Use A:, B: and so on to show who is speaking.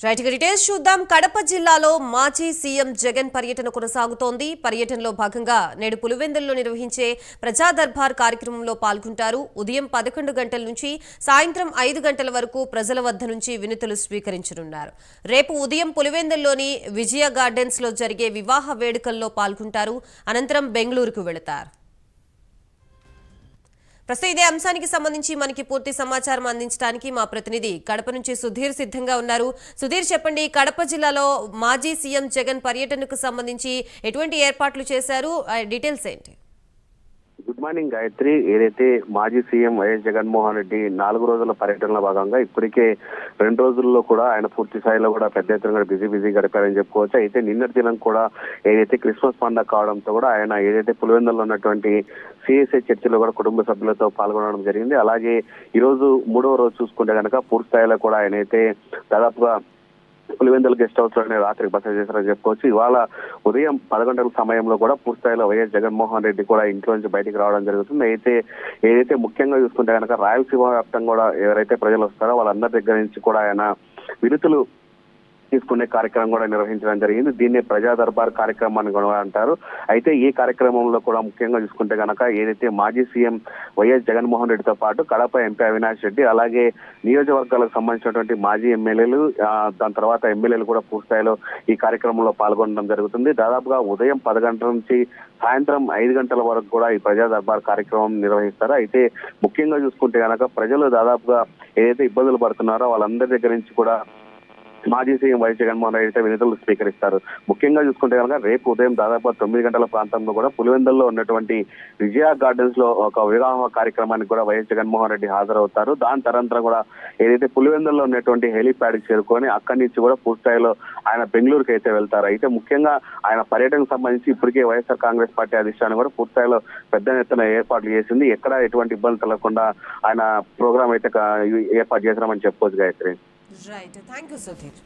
A: Right details చూద్దాం. కడప జిల్లాలో మాజీ సీఎం జగన్ పర్యటన కొనసాగుతోంది. పర్యటనలో భాగంగా నేడు పులివెందుల్లో నిర్వహించే ప్రజా దర్బార్ కార్యక్రమంలో పాల్గొంటారు. ఉదయం 11 గంటల నుంచి సాయంత్రం 5 గంటల వరకు ప్రజల వద్ద నుంచి వినతులు స్వీకరించనున్నారు. రేపు ఉదయం పులివెందుల్లోని విజయ గార్డెన్స్ లో జరిగే వివాహ వేడుకల్లో పాల్గొంటారు. అనంతరం బెంగళూరుకు వెళతారు. ప్రస్తుతం ఇదే అంశానికి సంబంధించి మనకి పూర్తి సమాచారం అందించడానికి మా ప్రతినిధి కడప నుంచి సుధీర్ సిద్ధంగా ఉన్నారు. సుధీర్, చెప్పండి, కడప జిల్లాలో మాజీ సీఎం జగన్ పర్యటనకు సంబంధించి ఎటువంటి ఏర్పాట్లు చేశారు, డీటెయిల్స్ ఏంటి?
B: Good morning Gayatri. ఏదైతే మాజీ సీఎం వైఎస్ జగన్మోహన్ రెడ్డి 4 రోజుల పర్యటనలో భాగంగా ఇప్పటికే 2 రోజుల్లో కూడా ఆయన పూర్తి స్థాయిలో కూడా పెద్ద ఎత్తున బిజీ గడిపారని చెప్పుకోవచ్చు. అయితే నిన్నటి దినం కూడా ఏదైతే క్రిస్మస్ పండుగ కావడంతో కూడా ఆయన ఏదైతే పులివెందుల్లో ఉన్నటువంటి సిఎస్ఐ చర్చిలో కూడా కుటుంబ సభ్యులతో పాల్గొనడం జరిగింది. అలాగే ఈ రోజు 3వ రోజు చూసుకుంటే కనుక పూర్తి స్థాయిలో కూడా ఆయన అయితే దాదాపుగా పులివెందుల గెస్ట్ హౌస్ లోనే రాత్రికి బస చేశారని చెప్పుకోవచ్చు. ఇవాళ ఉదయం 10 గంటల సమయంలో కూడా పూర్తి స్థాయిలో వైఎస్ జగన్మోహన్ రెడ్డి కూడా ఇంట్లో నుంచి బయటికి రావడం జరుగుతుంది. ఏదైతే ముఖ్యంగా చూసుకుంటే కనుక రాయలసీమ వ్యాప్తంగా కూడా ఎవరైతే ప్రజలు వస్తారో వాళ్ళందరి దగ్గర నుంచి కూడా ఆయన వినతులు తీసుకునే కార్యక్రమం కూడా నిర్వహించడం జరిగింది. దీన్నే ప్రజా దర్బార్ కార్యక్రమాన్ని కూడా అంటారు. అయితే ఈ కార్యక్రమంలో కూడా ముఖ్యంగా చూసుకుంటే కనుక ఏదైతే మాజీ సీఎం వైఎస్ జగన్మోహన్ రెడ్డితో పాటు కడప ఎంపీ అవినాష్ రెడ్డి, అలాగే నియోజకవర్గాలకు సంబంధించినటువంటి మాజీ ఎమ్మెల్యేలు, దాని తర్వాత ఎమ్మెల్యేలు కూడా పూర్తిస్థాయిలో ఈ కార్యక్రమంలో పాల్గొనడం జరుగుతుంది. దాదాపుగా ఉదయం 10 గంటల నుంచి సాయంత్రం 5 గంటల వరకు కూడా ఈ ప్రజా దర్బార్ కార్యక్రమం నిర్వహిస్తారు. అయితే ముఖ్యంగా చూసుకుంటే కనుక ప్రజలు దాదాపుగా ఏదైతే ఇబ్బందులు పడుతున్నారో వాళ్ళందరి దగ్గర నుంచి కూడా మాజీ సీఎం వైఎస్ జగన్మోహన్ రెడ్డి అయితే వినతులు స్వీకరిస్తారు. ముఖ్యంగా చూసుకుంటే కనుక రేపు ఉదయం దాదాపు 9 గంటల ప్రాంతంలో కూడా పులివెందుల్లో ఉన్నటువంటి విజయ గార్డెన్స్ లో ఒక వివాహ కార్యక్రమానికి కూడా వైఎస్ జగన్మోహన్ రెడ్డి హాజరవుతారు. దాని తరంతరం కూడా ఏదైతే పులివెందుల్లో ఉన్నటువంటి హెలీప్యాడ్ చేరుకొని అక్కడి నుంచి కూడా పూర్తిస్థాయిలో ఆయన బెంగళూరుకి అయితే వెళ్తారు. అయితే ముఖ్యంగా ఆయన పర్యటనకు సంబంధించి ఇప్పటికే వైఎస్ఆర్ కాంగ్రెస్ పార్టీ అధిష్టానం కూడా పూర్తిస్థాయిలో పెద్ద ఎత్తున ఏర్పాట్లు చేసింది. ఎక్కడ ఎటువంటి ఇబ్బంది కలగకుండా ఆయన ప్రోగ్రామ్ అయితే ఏర్పాటు చేసినామని చెప్పుకోవచ్చు Gayatri.
A: Right, thank you Sudheer.